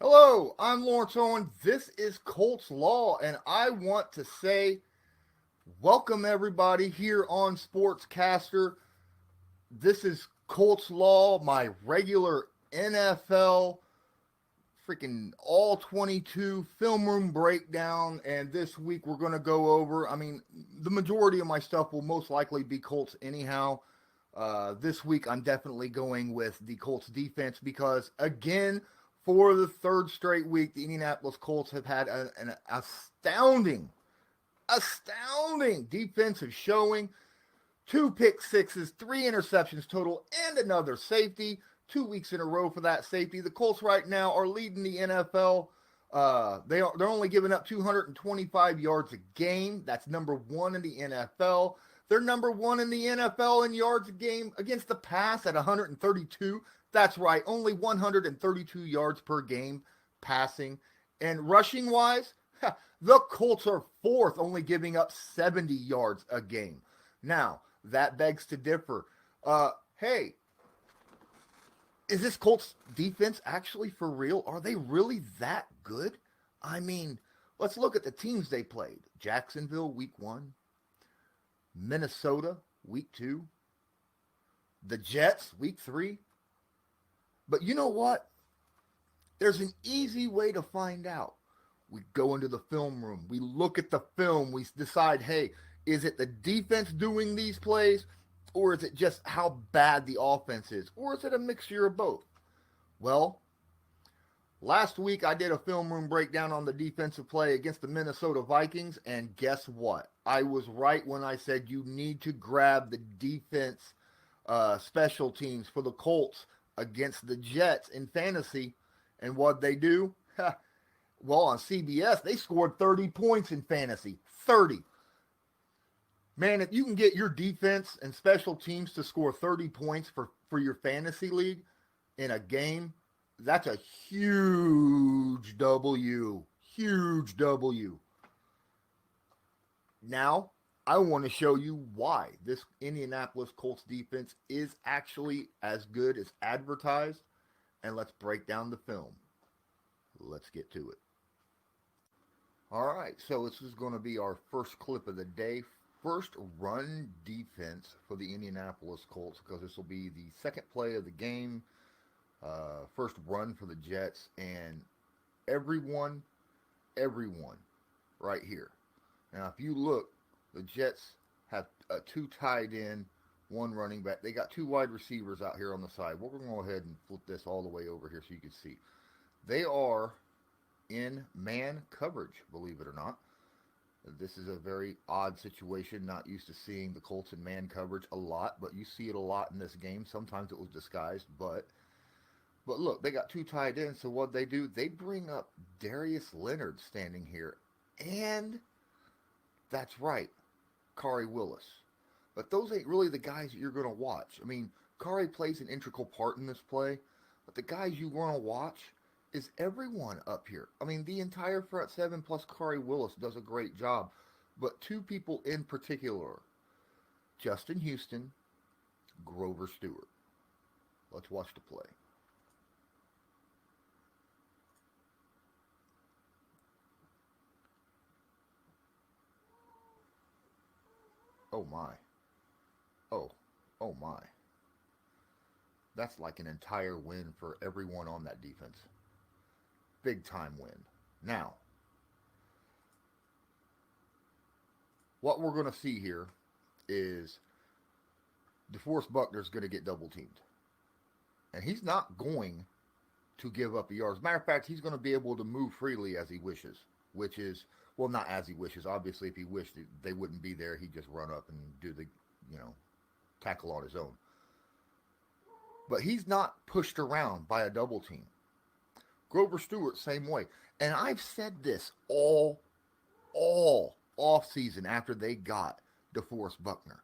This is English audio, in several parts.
Hello, I'm Lawrence Owen. This is Colts Law, and I want to say welcome everybody here on Sportscaster. This is Colts Law, my regular NFL freaking all 22 film room breakdown. And this week we're going to go over, the majority of my stuff will most likely be Colts anyhow. This week I'm definitely going with the Colts defense because, again, for the third straight week, the Indianapolis Colts have had an astounding defensive showing. 2 pick sixes, 3 interceptions total, and another safety. 2 weeks in a row for that safety. The Colts right now are leading the NFL. They're only giving up 225 yards a game. That's number one in the NFL. They're number one in the NFL in yards a game against the pass at 132. That's right, only 132 yards per game passing. And rushing wise, the Colts are fourth, only giving up 70 yards a game. Now, that begs to differ. Hey, is this Colts defense actually for real? Are they really that good? Let's look at the teams they played. Jacksonville, week 1. Minnesota, week 2. The Jets, week 3. But you know what? There's an easy way to find out. We go into the film room. We look at the film. We decide, hey, is it the defense doing these plays? Or is it just how bad the offense is? Or is it a mixture of both? Well, last week I did a film room breakdown on the defensive play against the Minnesota Vikings. And guess what? I was right when I said you need to grab the defense special teams for the Colts against the Jets in fantasy. And what they do? Well, on CBS, they scored 30 points in fantasy. 30. Man, if you can get your defense and special teams to score 30 points for your fantasy league in a game, that's a huge W. Huge W. Now, I want to show you why this Indianapolis Colts defense is actually as good as advertised. And let's break down the film. Let's get to it. All right, so this is going to be our first clip of the day. First run defense for the Indianapolis Colts, because this will be the second play of the game. First run for the Jets, and everyone right here. Now, if you look, the Jets have 2 tight end, 1 running back. They got 2 wide receivers out here on the side. We're going to go ahead and flip this all the way over here so you can see. They are in man coverage, believe it or not. This is a very odd situation. Not used to seeing the Colts in man coverage a lot, but you see it a lot in this game. Sometimes it was disguised, but look, they got 2 tight ends, so what they do, they bring up Darius Leonard standing here, and that's right, Khari Willis. But those ain't really the guys that you're going to watch. Khari plays an integral part in this play, but the guys you want to watch is everyone up here. The entire front 7 plus Khari Willis does a great job. But 2 people in particular, Justin Houston, Grover Stewart. Let's watch the play. Oh my. Oh my. That's like an entire win for everyone on that defense. Big time win. Now, what we're going to see here is DeForest Buckner is going to get double teamed. And he's not going to give up the yards. As a matter of fact, he's going to be able to move freely as he wishes, which is, well, not as he wishes. Obviously, if he wished, they wouldn't be there. He'd just run up and do the, tackle on his own. But he's not pushed around by a double team. Grover Stewart, same way. And I've said this all off season after they got DeForest Buckner.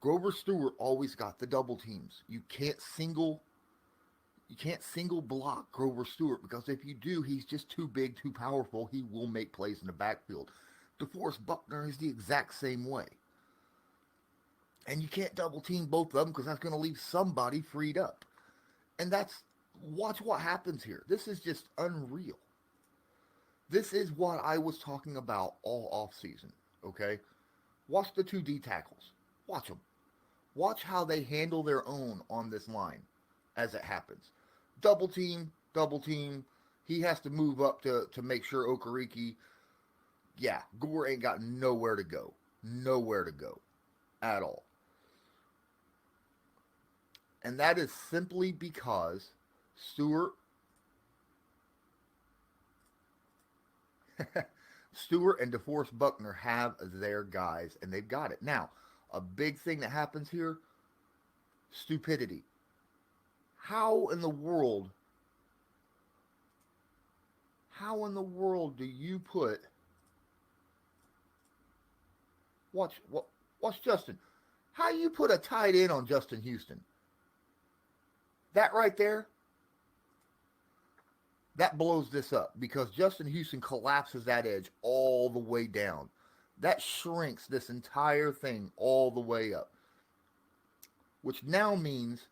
Grover Stewart always got the double teams. You can't single block Grover Stewart, because if you do, he's just too big, too powerful. He will make plays in the backfield. DeForest Buckner is the exact same way. And you can't double team both of them, because that's going to leave somebody freed up. And that's Watch what happens here. This is just unreal. This is what I was talking about all off season. Okay, watch the 2D tackles. Watch them. Watch how they handle their own on this line as it happens. Double team, double team. He has to move up to make sure Okereke. Yeah, Gore ain't got nowhere to go. Nowhere to go at all. And that is simply because Stewart and DeForest Buckner have their guys, and they've got it. Now, a big thing that happens here, stupidity. How in the world do you put... Watch Justin. How you put a tight end on Justin Houston? That right there, that blows this up because Justin Houston collapses that edge all the way down. That shrinks this entire thing all the way up, which now means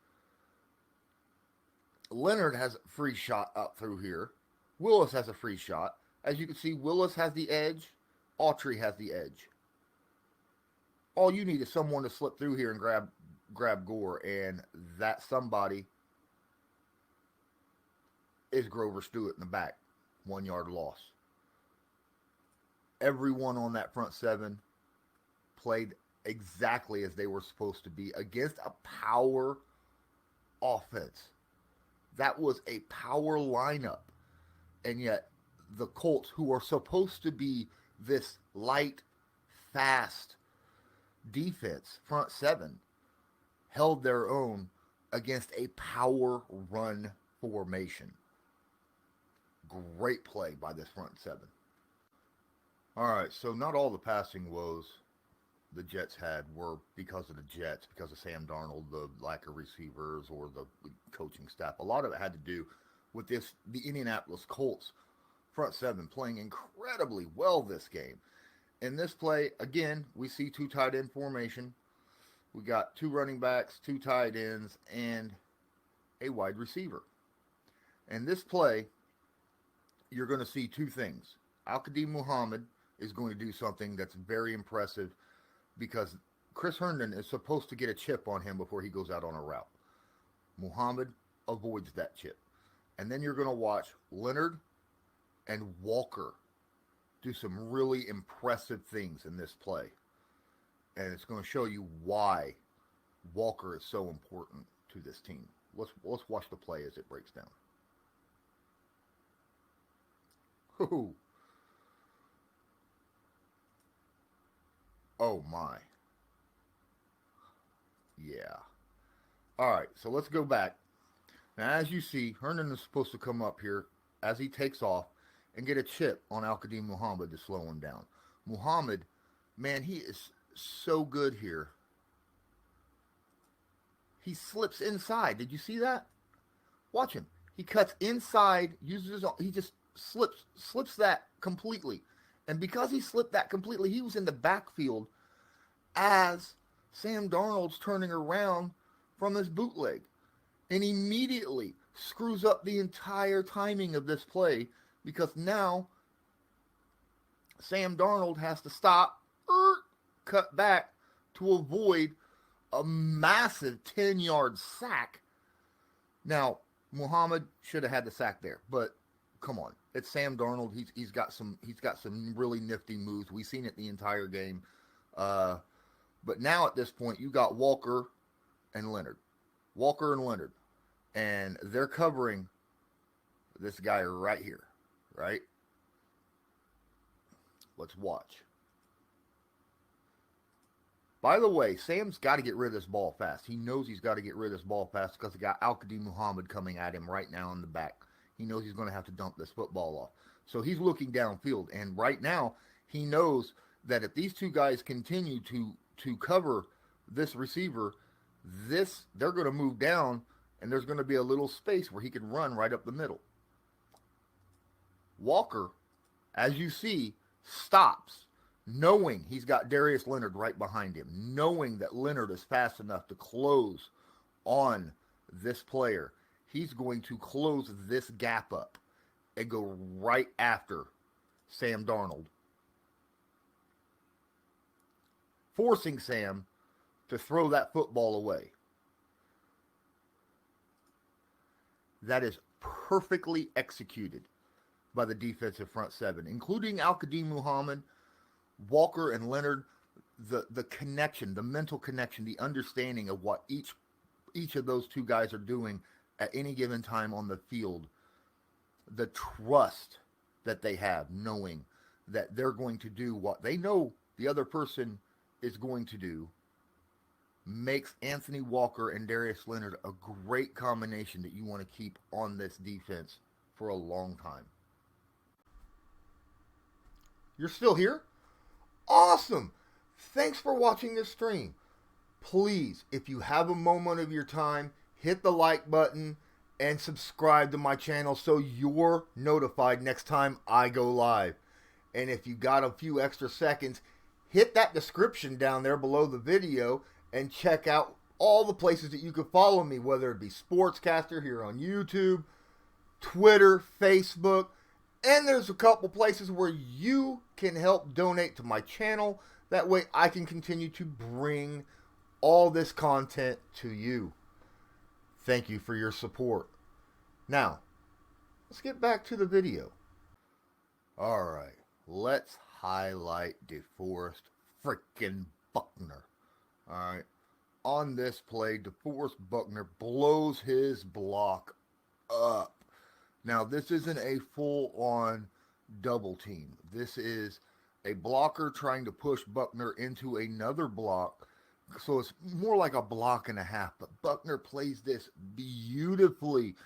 Leonard has a free shot up through here. Willis has a free shot. As you can see, Willis has the edge. Autry has the edge. All you need is someone to slip through here and grab Gore, and that somebody is Grover Stewart in the back. 1 yard loss. Everyone on that front seven played exactly as they were supposed to be against a power offense. That was a power lineup. And yet the Colts, who are supposed to be this light, fast defense, front seven, held their own against a power run formation. Great play by this front seven. All right, so not all the passing woes the Jets had were because of the Jets, because of Sam Darnold, the lack of receivers, or the coaching staff. A lot of it had to do with the Indianapolis Colts front seven playing incredibly well this game. In this play, again, we see 2 tight end formation. We got 2 running backs, 2 tight ends, and a wide receiver. In this play, you're going to see 2 things. Al-Quadin Muhammad is going to do something that's very impressive because Chris Herndon is supposed to get a chip on him before he goes out on a route. Muhammad avoids that chip. And then you're going to watch Leonard and Walker do some really impressive things in this play. And it's going to show you why Walker is so important to this team. Let's watch the play as it breaks down. Ooh. Oh my. Yeah. All right, so let's go back. Now, as you see, Herndon is supposed to come up here as he takes off and get a chip on Al-Quadin Muhammad to slow him down. Muhammad, man, he is so good here. He slips inside. Did you see that? Watch him. He cuts inside, he just slips that completely. And because he slipped that completely, he was in the backfield as Sam Darnold's turning around from this bootleg. And immediately screws up the entire timing of this play because now Sam Darnold has to stop, cut back to avoid a massive 10-yard sack. Now, Muhammad should have had the sack there, but come on. It's Sam Darnold. He's got some really nifty moves. We've seen it the entire game. But now at this point, you got Walker and Leonard. And they're covering this guy right here, right? Let's watch. By the way, Sam's got to get rid of this ball fast. He knows he's got to get rid of this ball fast because he got Al-Quadin Muhammad coming at him right now in the back. He knows he's going to have to dump this football off. So he's looking downfield. And right now, he knows that if these 2 guys continue to cover this receiver, they're going to move down, and there's going to be a little space where he can run right up the middle. Walker, as you see, stops, knowing he's got Darius Leonard right behind him, knowing that Leonard is fast enough to close on this player. he's going to close this gap up and go right after Sam Darnold, forcing Sam to throw that football away. That is perfectly executed by the defensive front seven, including Al-Quadin Muhammad, Walker, and Leonard. The connection, the mental connection, the understanding of what each of those two guys are doing at any given time on the field, the trust that they have, knowing that they're going to do what they know the other person is going to do, makes Anthony Walker and Darius Leonard a great combination that you want to keep on this defense for a long time. You're still here? Awesome! Thanks for watching this stream. Please, if you have a moment of your time, hit the like button and subscribe to my channel so you're notified next time I go live. And if you got a few extra seconds, hit that description down there below the video and check out all the places that you can follow me, whether it be Sportscaster here on YouTube, Twitter, Facebook, and there's a couple places where you can help donate to my channel. That way I can continue to bring all this content to you. Thank you for your support. Now, let's get back to the video. Alright, let's highlight DeForest freaking Buckner. Alright, on this play, DeForest Buckner blows his block up. Now, this isn't a full-on double team. This is a blocker trying to push Buckner into another block. So it's more like a block and a half. But Buckner plays this beautifully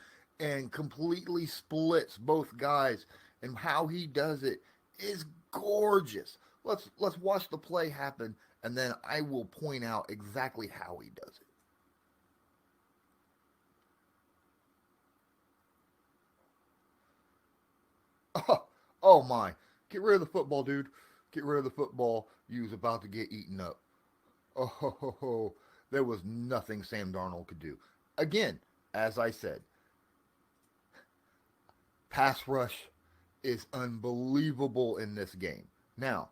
and completely splits both guys. And how he does it is gorgeous. Let's watch the play happen, and then I will point out exactly how he does it. Oh my. Get rid of the football, dude. Get rid of the football. You was about to get eaten up. Oh, there was nothing Sam Darnold could do. Again, as I said, pass rush is unbelievable in this game. Now,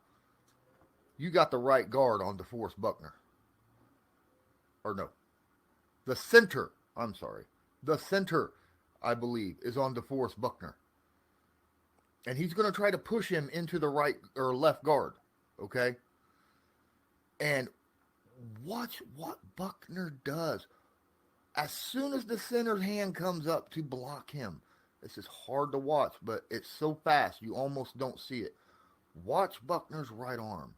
you got the right guard on DeForest Buckner. Or no. The center, I believe, is on DeForest Buckner. And he's going to try to push him into the right or left guard, okay? And watch what Buckner does. As soon as the center's hand comes up to block him, this is hard to watch, but it's so fast you almost don't see it. Watch Buckner's right arm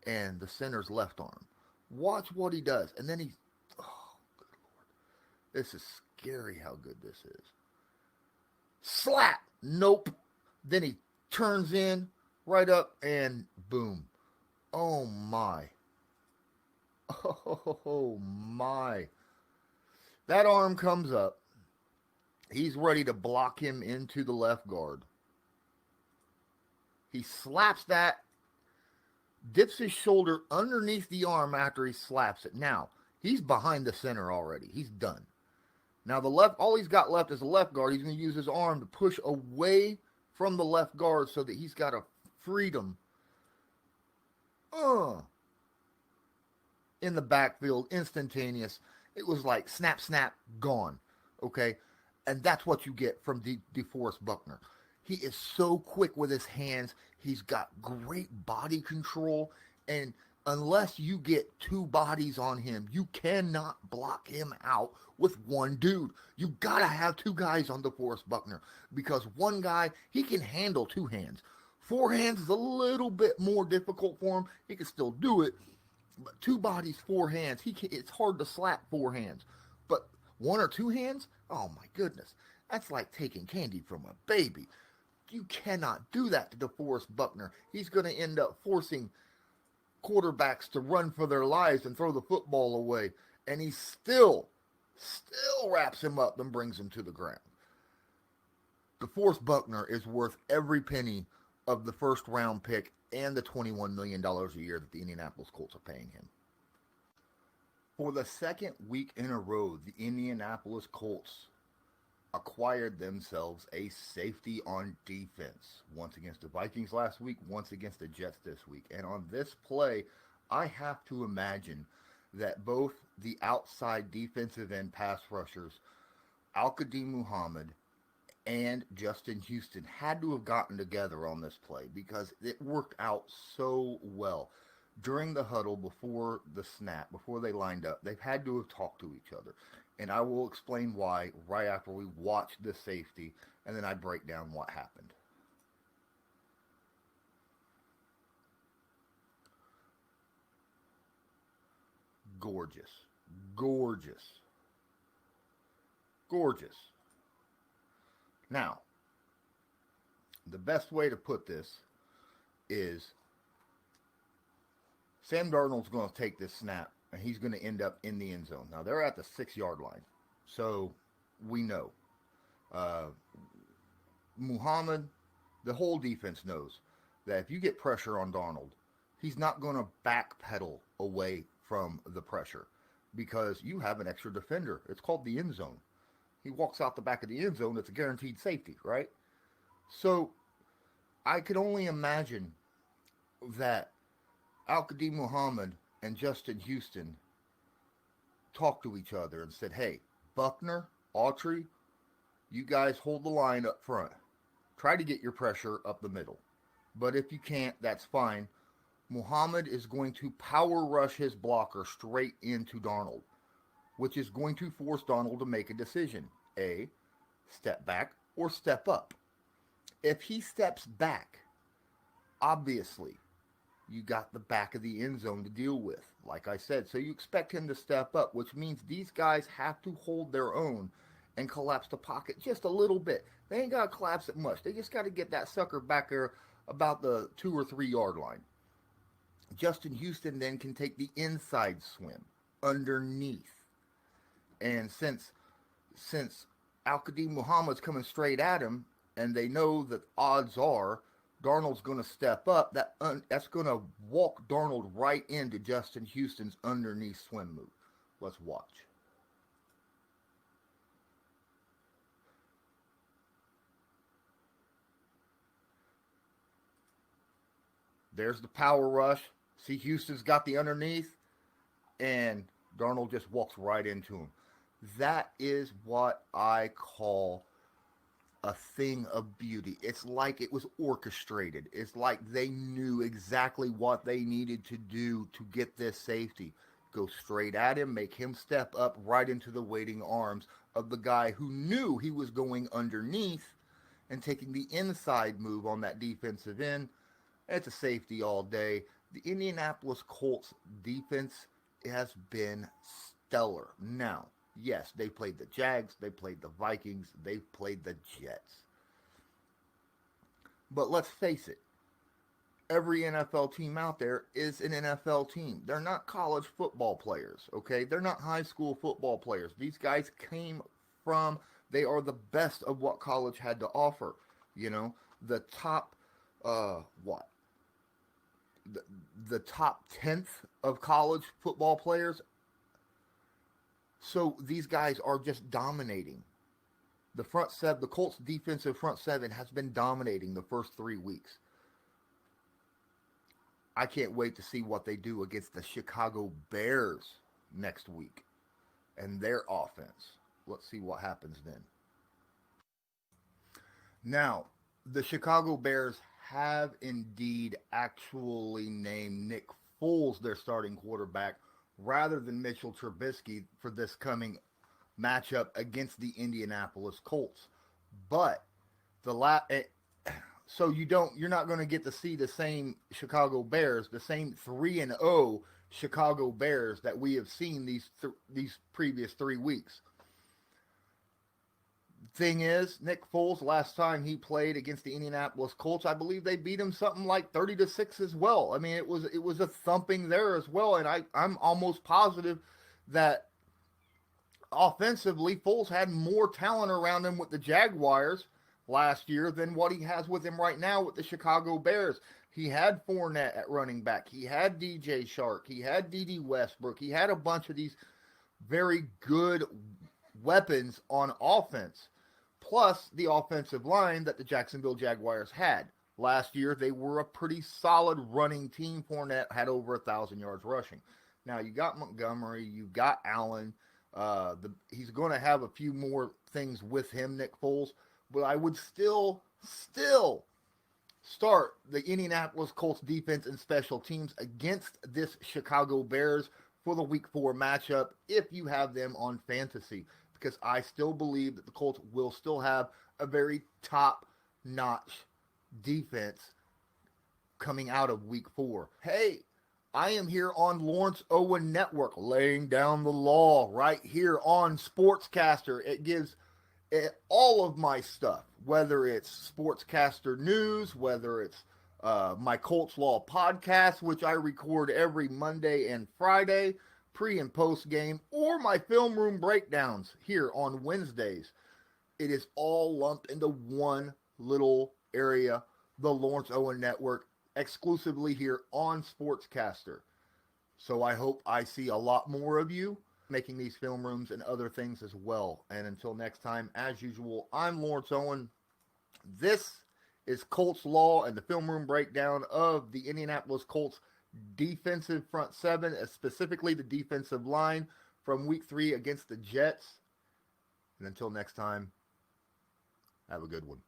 and the center's left arm. Watch what he does. And then oh, good Lord. This is scary how good this is. Slap! Nope. Then he turns in, right up, and boom. Oh, my. Oh, my. That arm comes up. He's ready to block him into the left guard. He slaps that, dips his shoulder underneath the arm after he slaps it. Now, he's behind the center already. He's done. Now, all he's got left is the left guard. He's going to use his arm to push away from the left guard so that he's got a freedom in the backfield, instantaneous. It was like snap, snap, gone. Okay? And that's what you get from DeForest Buckner. He is so quick with his hands. He's got great body control. And unless you get two bodies on him, you cannot block him out with one dude. You gotta have two guys on DeForest Buckner, because one guy, he can handle two hands. Four hands is a little bit more difficult for him. He can still do it, but two bodies, four hands, it's hard to slap four hands. But one or two hands, oh my goodness, that's like taking candy from a baby. You cannot do that to DeForest Buckner. He's going to end up forcing quarterbacks to run for their lives and throw the football away. And he still wraps him up and brings him to the ground. DeForest Buckner is worth every penny of the first round pick and the $21 million a year that the Indianapolis Colts are paying him. For the second week in a row, the Indianapolis Colts acquired themselves a safety on defense. Once against the Vikings last week, once against the Jets this week. And on this play, I have to imagine that both the outside defensive end pass rushers, Al-Quadin Muhammad and Justin Houston, had to have gotten together on this play because it worked out so well. During the huddle, before the snap, before they lined up, they've had to have talked to each other. And I will explain why right after we watch the safety, and then I break down what happened. Gorgeous. Gorgeous. Gorgeous. Now, the best way to put this is Sam Darnold's going to take this snap, and he's going to end up in the end zone. Now, they're at the 6-yard line, so we know. Muhammad, the whole defense knows that if you get pressure on Darnold, he's not going to backpedal away from the pressure because you have an extra defender. It's called the end zone. He walks out the back of the end zone. It's a guaranteed safety, right? So I could only imagine that Al-Quadin Muhammad and Justin Houston talked to each other and said, hey, Buckner, Autry, you guys hold the line up front. Try to get your pressure up the middle. But if you can't, that's fine. Muhammad is going to power rush his blocker straight into Darnold, which is going to force Darnold to make a decision. A, step back or step up. If he steps back, obviously, you got the back of the end zone to deal with, like I said. So you expect him to step up, which means these guys have to hold their own and collapse the pocket just a little bit. They ain't got to collapse it much. They just got to get that sucker back there about the 2 or 3 yard line. Justin Houston then can take the inside swim underneath. And since Al-Quadin Muhammad's coming straight at him, and they know that odds are Darnold's going to step up, that's going to walk Darnold right into Justin Houston's underneath swim move. Let's watch. There's the power rush. See, Houston's got the underneath, and Darnold just walks right into him. That is what I call a thing of beauty. It's like it was orchestrated. It's like they knew exactly what they needed to do to get this safety. Go straight at him, make him step up right into the waiting arms of the guy who knew he was going underneath and taking the inside move on that defensive end. It's a safety all day. The Indianapolis Colts defense has been stellar. Now, yes, they played the Jags, they played the Vikings, they played the Jets. But let's face it, every NFL team out there is an NFL team. They're not college football players, okay? They're not high school football players. These guys they are the best of what college had to offer. You know, the top, the top 10th of college football players. So these guys are just dominating. The Colts defensive front seven has been dominating the first 3 weeks. I can't wait to see what they do against the Chicago Bears next week and their offense. Let's see what happens then. Now, the Chicago Bears have indeed actually named Nick Foles their starting quarterback rather than Mitchell Trubisky for this coming matchup against the Indianapolis Colts. But so you're not going to get to see the same Chicago Bears, the same 3-0 Chicago Bears that we have seen these previous 3 weeks. Thing is, Nick Foles, last time he played against the Indianapolis Colts, I believe they beat him something like 30-6 as well. I mean, it was a thumping there as well, and I'm almost positive that offensively, Foles had more talent around him with the Jaguars last year than what he has with him right now with the Chicago Bears. He had Fournette at running back. He had DJ Shark. He had D.D. Westbrook. He had a bunch of these very good weapons on offense. plus the offensive line that the Jacksonville Jaguars had. Last year, they were a pretty solid running team. Fournette had over 1,000 yards rushing. Now, you got Montgomery, you got Allen. He's going to have a few more things with him, Nick Foles. But I would still start the Indianapolis Colts defense and special teams against this Chicago Bears for the Week 4 matchup if you have them on fantasy, because I still believe that the Colts will still have a very top-notch defense coming out of Week 4. Hey, I am here on Lawrence Owen Network, laying down the law right here on Sportscaster. It gives all of my stuff, whether it's Sportscaster News, whether it's my Colts Law podcast, which I record every Monday and Friday, pre and post game, or my film room breakdowns here on Wednesdays. It is all lumped into one little area, the Lawrence Owen Network, exclusively here on Sportscaster. So I hope I see a lot more of you making these film rooms and other things as well. And until next time, as usual, I'm Lawrence Owen. This is Colts Law and the film room breakdown of the Indianapolis Colts defensive front seven, specifically the defensive line from Week 3 against the Jets. And until next time, have a good one.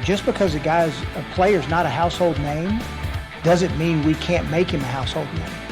Just because a player's not a household name doesn't mean we can't make him a household name.